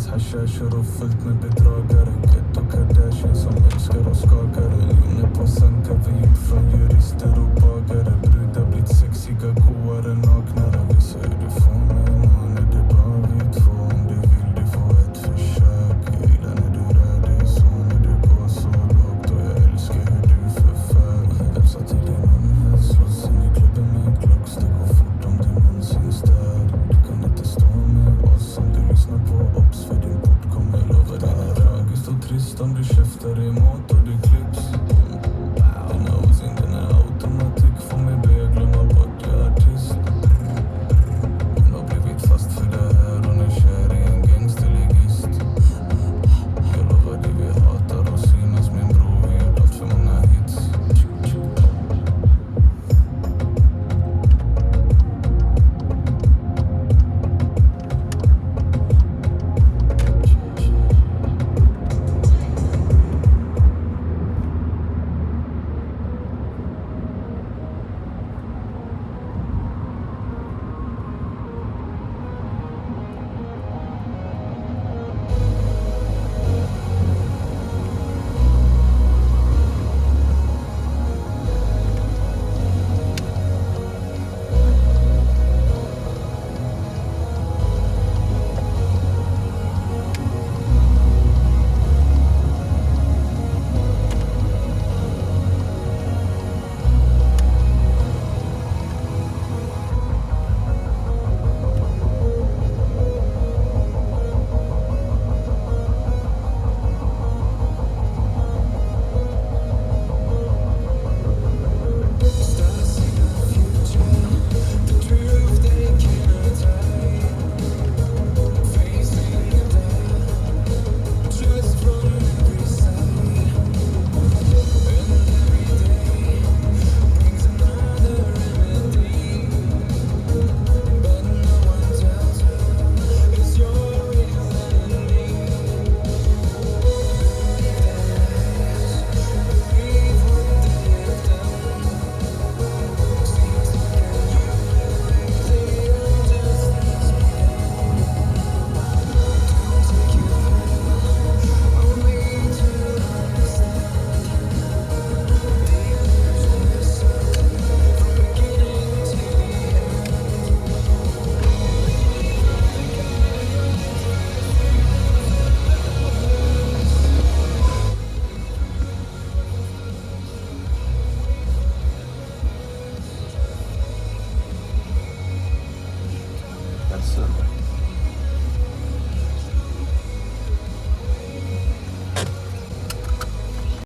Hennes haschar kör och fullt med bedragare. Ghetto Kardashian som älskar och skakar. Miljoner på sandcover gjort från jurister och bagare. Brudar blivit sexiga, goare, naknare. Vissa hur du får mig, man är det bara vi två. Om du vill du får ett försök. Jag gillar när du rör dig så, när du går så lågt. Och jag älskar hur du förför. Vem sa till dig någon här slåss in i klubben med en klock. Det går fort om du någonsin stör. Du kan inte stå med oss om du lyssnar på ops. För din port kommer lova dig är tragiskt och trist om du käftar emot och du